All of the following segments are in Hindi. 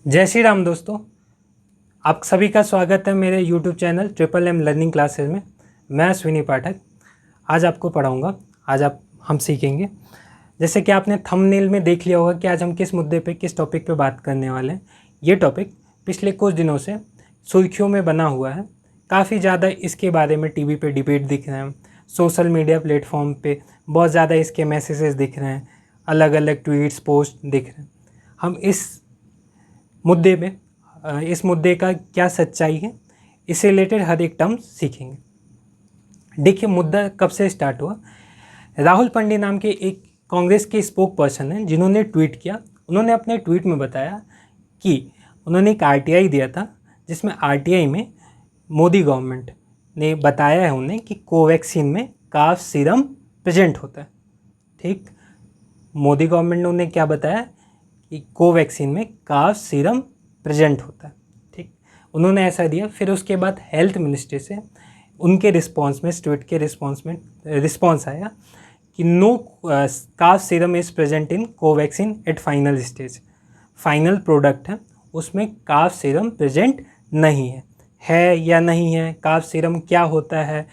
जय श्री राम दोस्तों, आप सभी का स्वागत है मेरे YouTube channel MMM learning classes में। मैं अश्विनी पाठक आज आपको पढ़ाऊंगा। हम सीखेंगे, जैसे कि आपने थंबनेल में देख लिया होगा कि आज हम किस मुद्दे पे किस टॉपिक पे बात करने वाले हैं। ये टॉपिक पिछले कुछ दिनों से सुर्खियों में बना हुआ है। काफ़ी ज़्यादा इसके बारे में टीवी पे डिबेट दिख रहे हैं, सोशल मीडिया प्लेटफॉर्म पे बहुत ज़्यादा इसके मैसेजेस दिख रहे हैं, अलग अलग ट्वीट्स पोस्ट दिख रहे हैं। हम इस मुद्दे का क्या सच्चाई है, इससे रिलेटेड हर एक टर्म सीखेंगे। देखिए, मुद्दा कब से स्टार्ट हुआ। राहुल पंडित नाम के एक कांग्रेस के स्पोक पर्सन हैं जिन्होंने ट्वीट किया। उन्होंने अपने ट्वीट में बताया कि उन्होंने एक आरटीआई दिया था, जिसमें आरटीआई में मोदी गवर्नमेंट ने बताया है उन्हें कि कोवैक्सीन में काफ सीरम प्रेजेंट होता है। ठीक, मोदी गवर्नमेंट ने उन्हें क्या बताया कि कोवैक्सीन में काफ सीरम प्रेजेंट होता है। ठीक, उन्होंने ऐसा दिया। फिर उसके बाद हेल्थ मिनिस्ट्री से उनके रिस्पांस में, ट्वीट के रिस्पांस आया कि no calf serum is present in Covaxin at final stage. Final product है, उसमें काफ सीरम प्रेजेंट नहीं है या नहीं है, काफ सीरम क्या होता है,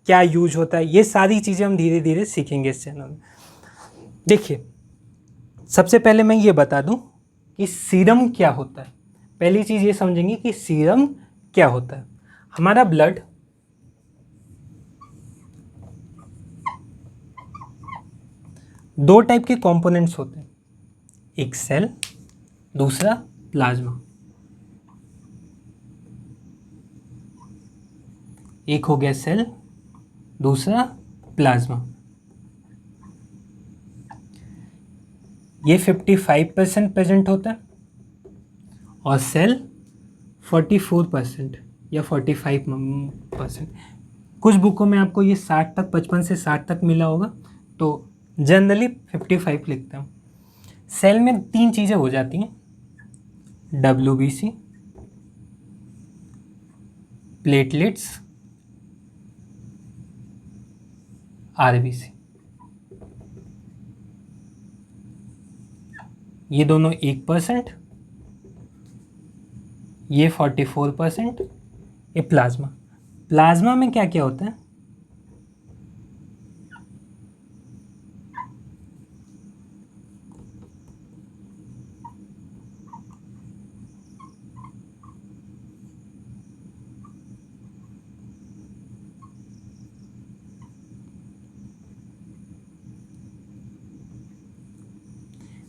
क्या यूज होता है, ये सारी चीज़ें हम धीरे धीरे सीखेंगे इस चैनल में। देखिए, सबसे पहले मैं ये बता दूं कि सीरम क्या होता है। पहली चीज़ ये समझेंगे कि सीरम क्या होता है। हमारा ब्लड दो टाइप के कंपोनेंट्स होते हैं, एक सेल, दूसरा प्लाज्मा। एक हो गया सेल, दूसरा प्लाज्मा। ये 55% प्रेजेंट होता है और सेल 44% या 45%। कुछ बुकों में आपको ये 60 तक, 55 से 60 तक मिला होगा, तो जनरली 55 लिखते हैं। सेल में तीन चीज़ें हो जाती हैं, WBC, प्लेटलेट्स, RBC। ये दोनों 1%, ये 44%, ये प्लाज्मा। प्लाज्मा में क्या क्या होता है?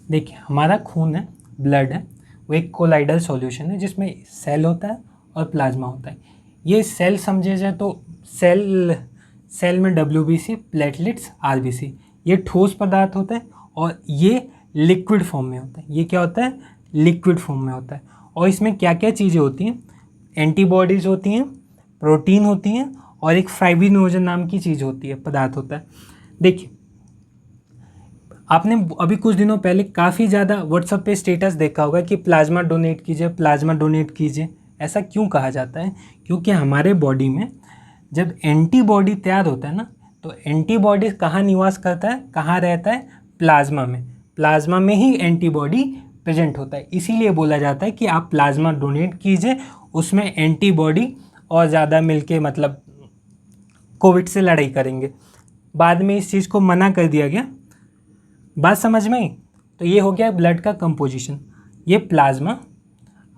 देखिए, हमारा खून है, ब्लड है, वो एक कोलाइडल सॉल्यूशन है जिसमें सेल होता है और प्लाज्मा होता है। ये सेल समझे जाए तो सेल में WBC, प्लेटलेट्स, RBC, ये ठोस पदार्थ होता है और ये लिक्विड फॉर्म में होता है। ये क्या होता है? लिक्विड फॉर्म में होता है। और इसमें क्या क्या चीज़ें होती हैं? एंटीबॉडीज़ होती हैं, प्रोटीन होती हैं और एक फाइब्रिनोजन नाम की चीज़ होती है, पदार्थ होता है। देखिए, आपने अभी कुछ दिनों पहले काफ़ी ज़्यादा व्हाट्सएप पे स्टेटस देखा होगा कि प्लाज्मा डोनेट कीजिए, प्लाज्मा डोनेट कीजिए। ऐसा क्यों कहा जाता है? क्योंकि हमारे बॉडी में जब एंटीबॉडी तैयार होता है ना, तो एंटीबॉडी कहाँ निवास करता है, कहाँ रहता है? प्लाज्मा में। प्लाज्मा में ही एंटीबॉडी प्रेजेंट होता है। इसीलिए बोला जाता है कि आप प्लाज्मा डोनेट कीजिए, उसमें एंटीबॉडी और ज़्यादा मिलके मतलब कोविड से लड़ाई करेंगे। बाद में इस चीज़ को मना कर दिया गया। बात समझ में आई? तो ये हो गया ब्लड का कंपोजिशन। ये प्लाज्मा,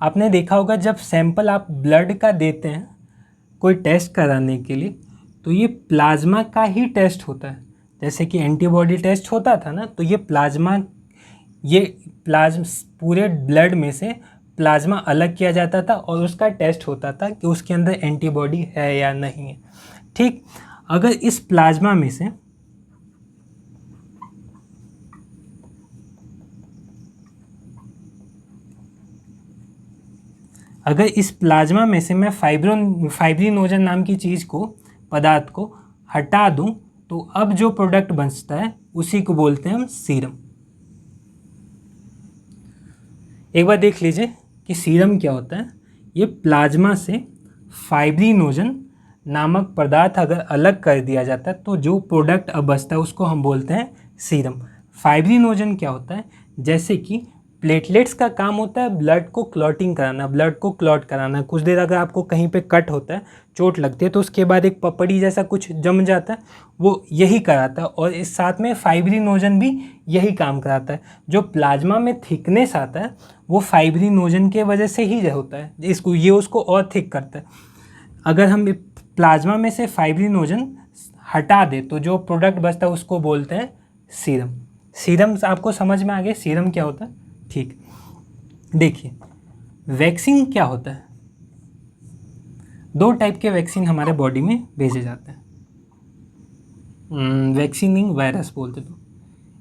आपने देखा होगा जब सैंपल आप ब्लड का देते हैं कोई टेस्ट कराने के लिए, तो ये प्लाज्मा का ही टेस्ट होता है। जैसे कि एंटीबॉडी टेस्ट होता था ना, तो ये प्लाज्मा पूरे ब्लड में से प्लाज्मा अलग किया जाता था और उसका टेस्ट होता था कि उसके अंदर एंटीबॉडी है या नहीं है। ठीक, अगर इस प्लाज्मा में से मैं फाइब्रिनोजन नाम की चीज़ को, पदार्थ को हटा दूं, तो अब जो प्रोडक्ट बचता है उसी को बोलते हैं हम सीरम। एक बार देख लीजिए कि सीरम क्या होता है। ये प्लाज्मा से फाइब्रिनोजन नामक पदार्थ अगर अलग कर दिया जाता है तो जो प्रोडक्ट अब बचता है उसको हम बोलते हैं सीरम। फाइब्रिनोजन क्या होता है? जैसे कि प्लेटलेट्स का काम होता है ब्लड को क्लॉटिंग कराना, ब्लड को क्लॉट कराना। कुछ देर अगर आपको कहीं पे कट होता है, चोट लगती है, तो उसके बाद एक पपड़ी जैसा कुछ जम जाता है, वो यही कराता है। और इस साथ में फाइब्रिनोजन भी यही काम कराता है। जो प्लाज्मा में थिकनेस आता है वो फाइब्रिनोजन के वजह से ही होता है, ये उसको और थिक करता है। अगर हम प्लाज्मा में से फाइब्रिनोजन हटा दे तो जो प्रोडक्ट बचता है उसको बोलते हैं सीरम। सीरम आपको समझ में आ गया सीरम क्या होता है? ठीक, देखिए वैक्सीन क्या होता है। 2 टाइप के वैक्सीन हमारे बॉडी में भेजे जाते हैं। वैक्सीनिंग वायरस बोलते तो,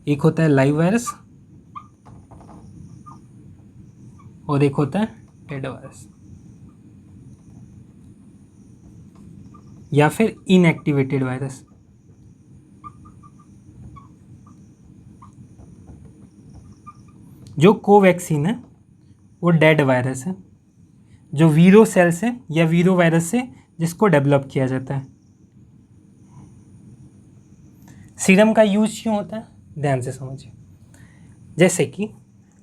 एक होता है लाइव वायरस और एक होता है डेड वायरस या फिर इनएक्टिवेटेड वायरस। जो कोवैक्सीन है वो डेड वायरस है, जो वीरो सेल से या वीरो वायरस से जिसको डेवलप किया जाता है। सीरम का यूज क्यों होता है, ध्यान से समझिए। जैसे कि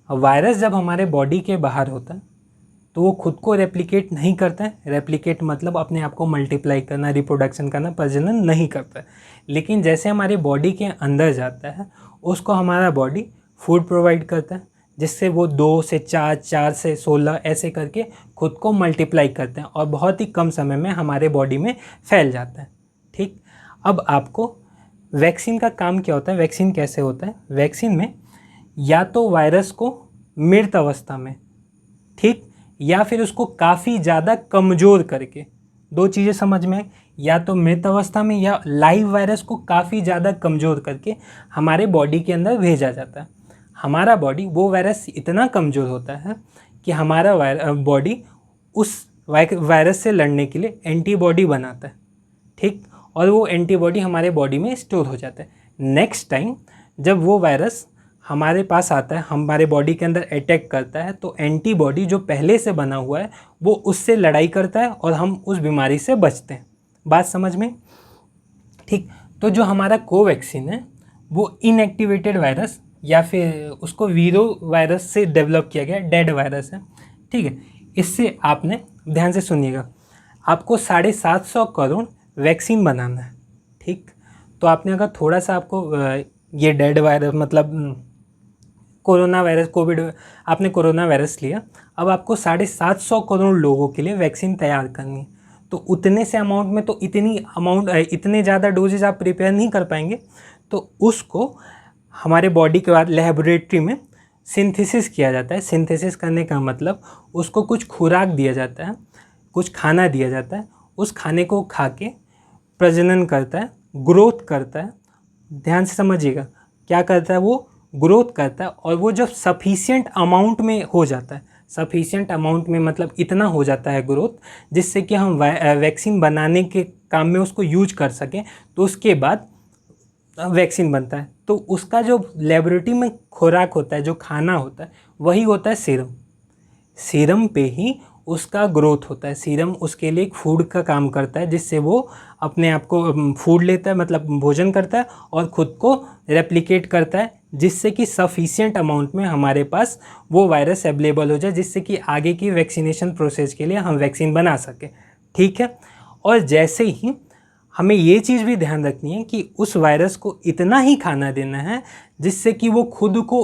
वायरस जब हमारे बॉडी के बाहर होता है तो वो खुद को रेप्लिकेट नहीं करता है। रेप्लिकेट मतलब अपने आप को मल्टीप्लाई करना, रिप्रोडक्शन करना, प्रजनन नहीं करता है। लेकिन जैसे हमारे बॉडी के अंदर जाता है उसको हमारा बॉडी फूड प्रोवाइड करता है, जिससे वो 2 से 4, 4 से 16 ऐसे करके खुद को मल्टीप्लाई करते हैं और बहुत ही कम समय में हमारे बॉडी में फैल जाता है। ठीक, अब आपको वैक्सीन का काम क्या होता है, वैक्सीन कैसे होता है? वैक्सीन में या तो वायरस को मृत अवस्था में, ठीक, या फिर उसको काफ़ी ज़्यादा कमज़ोर करके, 2 चीज़ें समझ में, या तो मृत अवस्था में या लाइव वायरस को काफ़ी ज़्यादा कमज़ोर करके हमारे बॉडी के अंदर भेजा जाता है। हमारा बॉडी वो वायरस इतना कमज़ोर होता है कि हमारा बॉडी उस वायरस से लड़ने के लिए एंटीबॉडी बनाता है। ठीक, और वो एंटीबॉडी हमारे बॉडी में स्टोर हो जाता है। नेक्स्ट टाइम जब वो वायरस हमारे पास आता है, हमारे बॉडी के अंदर अटैक करता है, तो एंटीबॉडी जो पहले से बना हुआ है वो उससे लड़ाई करता है और हम उस बीमारी से बचते हैं। बात समझ में? ठीक, तो जो हमारा कोवैक्सीन है वो इनएक्टिवेटेड वायरस या फिर उसको वीरो वायरस से डेवलप किया गया डेड वायरस है। ठीक है, इससे आपने ध्यान से सुनिएगा, आपको 750 करोड़ वैक्सीन बनाना है। ठीक, तो आपने अगर थोड़ा सा आपको ये डेड वायरस मतलब कोरोना वायरस, कोविड, आपने कोरोना वायरस लिया, अब आपको 750 करोड़ लोगों के लिए वैक्सीन तैयार करनी है। तो उतने से अमाउंट में तो इतने ज़्यादा डोजेज आप प्रिपेयर नहीं कर पाएंगे। तो उसको हमारे बॉडी के बाद लेबोरेटरी में सिंथेसिस किया जाता है। सिंथेसिस करने का मतलब उसको कुछ खुराक दिया जाता है, कुछ खाना दिया जाता है, उस खाने को खा के प्रजनन करता है, ग्रोथ करता है। ध्यान से समझिएगा, क्या करता है वो? ग्रोथ करता है। और वो जब सफिशिएंट अमाउंट में हो जाता है, सफिशिएंट अमाउंट में मतलब इतना हो जाता है ग्रोथ जिससे कि हम वैक्सीन बनाने के काम में उसको यूज कर सकें, तो उसके बाद वैक्सीन बनता है। तो उसका जो लेबोरेटरी में खुराक होता है, जो खाना होता है, वही होता है सीरम। सीरम पे ही उसका ग्रोथ होता है। सीरम उसके लिए एक फूड का काम करता है, जिससे वो अपने आप को फूड लेता है, मतलब भोजन करता है और ख़ुद को रेप्लिकेट करता है, जिससे कि सफिशिएंट अमाउंट में हमारे पास वो वायरस अवेलेबल हो जाए, जिससे कि आगे की वैक्सीनेशन प्रोसेस के लिए हम वैक्सीन बना सकें। ठीक है, और जैसे ही हमें ये चीज़ भी ध्यान रखनी है कि उस वायरस को इतना ही खाना देना है जिससे कि वो खुद को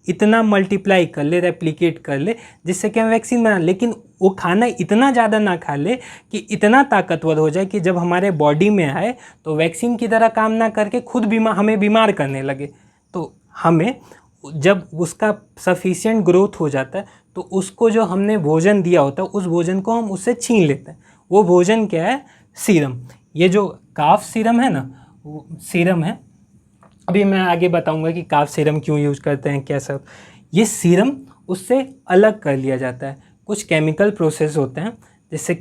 इतना मल्टीप्लाई कर ले, रेप्लिकेट कर ले, जिससे कि हम वैक्सीन बना। लेकिन वो खाना इतना ज़्यादा ना खा ले कि इतना ताकतवर हो जाए कि जब हमारे बॉडी में आए तो वैक्सीन की तरह काम ना करके खुद हमें बीमार करने लगे। तो हमें जब उसका सफिशिएंट ग्रोथ हो जाता है तो उसको जो हमने भोजन दिया होता है उस भोजन को हम उससे छीन लेते हैं। वो भोजन क्या है? सीरम। ये जो काफ सीरम है ना, वो सीरम है। अभी मैं आगे बताऊंगा कि काफ सीरम क्यों यूज करते हैं, क्या सब। ये सीरम उससे अलग कर लिया जाता है। कुछ केमिकल प्रोसेस होते हैं जिससे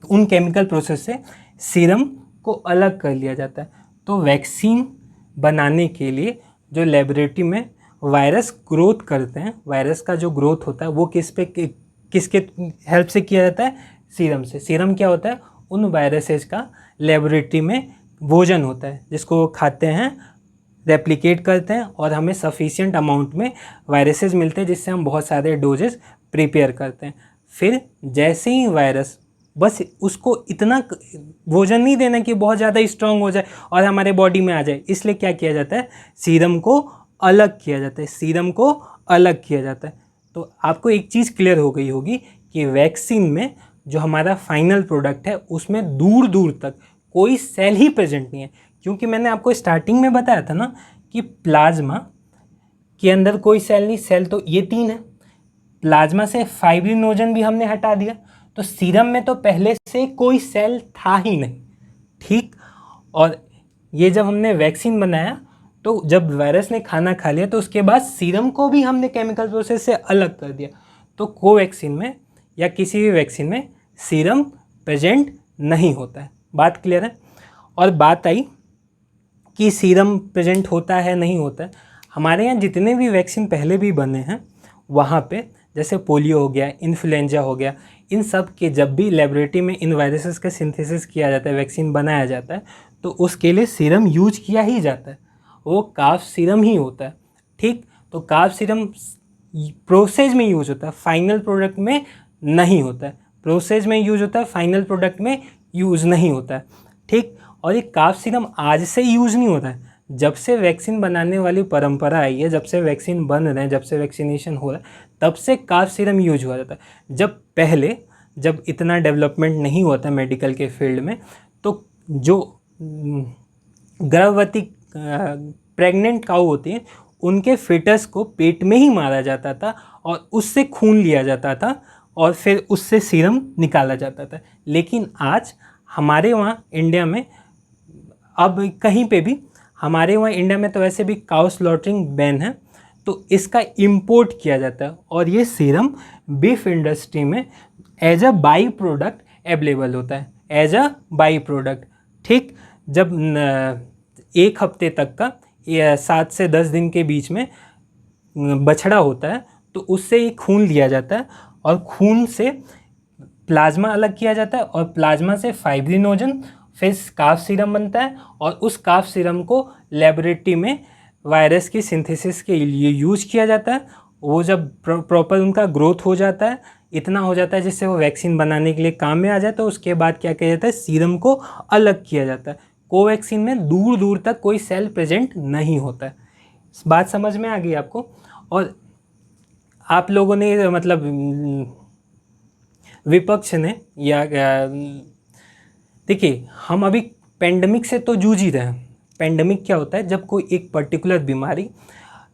उन केमिकल प्रोसेस से सीरम को अलग कर लिया जाता है। तो वैक्सीन बनाने के लिए जो लेबोरेटरी में वायरस ग्रोथ करते हैं, वायरस का जो ग्रोथ होता है वो किसके हेल्प से किया जाता है? सीरम से। सीरम क्या होता है? उन वायरसेस का लेबोरेटरी में भोजन होता है जिसको खाते हैं रेप्लिकेट करते हैं और हमें सफिशिएंट अमाउंट में वायरसेस मिलते हैं, जिससे हम बहुत सारे डोजेस प्रिपेयर करते हैं। फिर जैसे ही वायरस, बस उसको इतना भोजन नहीं देना कि बहुत ज़्यादा स्ट्रांग हो जाए और हमारे बॉडी में आ जाए, इसलिए क्या किया जाता है, सीरम को अलग किया जाता है, सीरम को अलग किया जाता है। तो आपको एक चीज़ क्लियर हो गई होगी कि वैक्सीन में जो हमारा फाइनल प्रोडक्ट है उसमें दूर दूर तक कोई सेल ही प्रेजेंट नहीं है, क्योंकि मैंने आपको स्टार्टिंग में बताया था ना कि प्लाज्मा के अंदर कोई सेल नहीं, सेल तो ये 3 है। प्लाज्मा से फाइब्रिनोजन भी हमने हटा दिया, तो सीरम में तो पहले से कोई सेल था ही नहीं, ठीक। और ये जब हमने वैक्सीन बनाया तो जब वायरस ने खाना खा लिया तो उसके बाद सीरम को भी हमने केमिकल प्रोसेस से अलग कर दिया। तो कोवैक्सीन में या किसी भी वैक्सीन में सीरम प्रेजेंट नहीं होता है। बात क्लियर है। और बात आई कि सीरम प्रेजेंट होता है नहीं होता है। हमारे यहाँ जितने भी वैक्सीन पहले भी बने हैं वहाँ पे, जैसे पोलियो हो गया, इन्फ्लुएंजा हो गया, इन सब के जब भी लेबोरेटरी में इन वायरसेस का सिंथेसिस किया जाता है, वैक्सीन बनाया जाता है, तो उसके लिए सीरम यूज किया ही जाता है, वो काफ सीरम ही होता है, ठीक। तो काफ सीरम प्रोसेस में यूज होता है, फाइनल प्रोडक्ट में नहीं होता है। प्रोसेस में यूज होता है, फाइनल प्रोडक्ट में यूज़ नहीं होता है, ठीक। और ये काफ सीरम आज से यूज़ नहीं होता है, जब से वैक्सीन बनाने वाली परंपरा आई है, जब से वैक्सीन बन रहे हैं, जब से वैक्सीनेशन हो रहा है, तब से काफ सीरम यूज हुआ जाता है। जब इतना डेवलपमेंट नहीं हुआ था मेडिकल के फील्ड में, तो जो गर्भवती प्रेग्नेंट काऊ होती हैं उनके फिटस को पेट में ही मारा जाता था और उससे खून लिया जाता था और फिर उससे सीरम निकाला जाता था। लेकिन आज हमारे वहाँ इंडिया में, अब कहीं पे भी हमारे वहाँ इंडिया में तो वैसे भी काउ स्लॉटरिंग बैन है, तो इसका इंपोर्ट किया जाता है और ये सीरम बीफ इंडस्ट्री में as a by product available होता है, एज अ बाई प्रोडक्ट, ठीक। जब 1 हफ्ते तक का 7 से 10 दिन के बीच में बछड़ा होता है तो उससे ये खून लिया जाता है और खून से प्लाज्मा अलग किया जाता है और प्लाज्मा से फाइब्रिनोजन, फिर काफ सीरम बनता है और उस काफ सीरम को लेबोरेटरी में वायरस की सिंथेसिस के लिए यूज किया जाता है। वो जब प्रॉपर उनका ग्रोथ हो जाता है, इतना हो जाता है जिससे वो वैक्सीन बनाने के लिए काम में आ जाए, तो उसके बाद क्या किया जाता है, सीरम को अलग किया जाता है। कोवैक्सीन में दूर दूर तक कोई सेल प्रेजेंट नहीं होता है। बात समझ में आ गई आपको। और आप लोगों ने मतलब विपक्ष ने या देखिए, हम अभी पेंडेमिक से तो जूझ ही रहे हैं। पेंडेमिक क्या होता है, जब कोई एक पर्टिकुलर बीमारी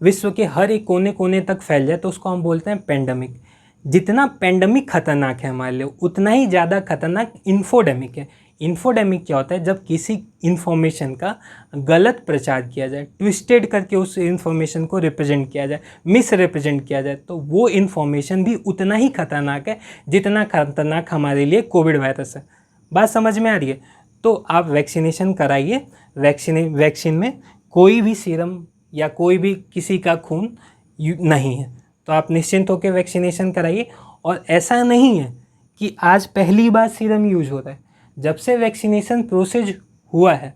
विश्व के हर एक कोने कोने तक फैल जाए तो उसको हम बोलते हैं पेंडेमिक। जितना पेंडेमिक खतरनाक है हमारे लिए, उतना ही ज़्यादा खतरनाक इन्फोडेमिक है। इन्फोडेमिक क्या होता है, जब किसी इन्फॉर्मेशन का गलत प्रचार किया जाए, ट्विस्टेड करके उस इन्फॉर्मेशन को रिप्रेजेंट किया जाए, मिस रिप्रेजेंट किया जाए, तो वो इन्फॉर्मेशन भी उतना ही खतरनाक है जितना खतरनाक हमारे लिए कोविड वायरस है। बात समझ में आ रही है। तो आप वैक्सीनेशन कराइए। वैक्सीन में कोई भी सीरम या कोई भी किसी का खून नहीं है, तो आप निश्चिंत होकर वैक्सीनेशन कराइए। और ऐसा नहीं है कि आज पहली बार सीरम यूज हो रहा है। जब से वैक्सीनेशन प्रोसेस हुआ है,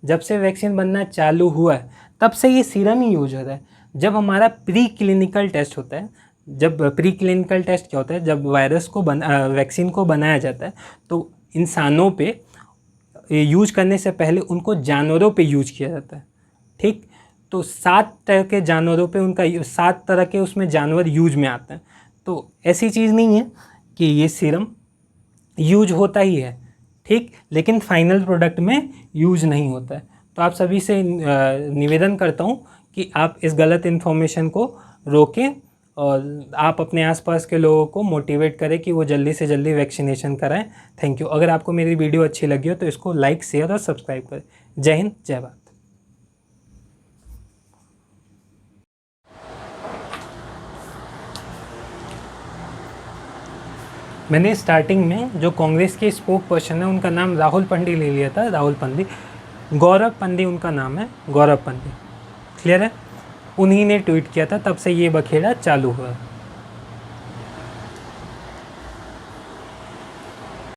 जब से वैक्सीन बनना चालू हुआ है, तब से ये सीरम ही यूज हो रहा है। जब हमारा प्री क्लिनिकल टेस्ट होता है, जब प्री क्लिनिकल टेस्ट क्या होता है, जब वायरस को वैक्सीन को बनाया जाता है तो इंसानों पे यूज करने से पहले उनको जानवरों पे यूज किया जाता है, ठीक। तो 7 तरह के जानवरों पे उनका 7 तरह के उसमें जानवर यूज में आते हैं। तो ऐसी चीज़ नहीं है कि ये सीरम यूज होता ही है, ठीक, लेकिन फाइनल प्रोडक्ट में यूज नहीं होता है। तो आप सभी से निवेदन करता हूँ कि आप इस गलत इन्फॉर्मेशन को रोकें और आप अपने आसपास के लोगों को मोटिवेट करें कि वो जल्दी से जल्दी वैक्सीनेशन कराएं। Thank you. अगर आपको मेरी वीडियो अच्छी लगी हो तो इसको लाइक, शेयर और सब्सक्राइब करें। जय हिंद, जय भारत। मैंने स्टार्टिंग में जो कांग्रेस के स्पोक पर्सन है उनका नाम राहुल पंडी ले लिया था, राहुल पंडी, गौरव पंडी उनका नाम है, गौरव पंडी, क्लियर है। उन्हीं ने ट्वीट किया था, तब से ये बखेड़ा चालू हुआ।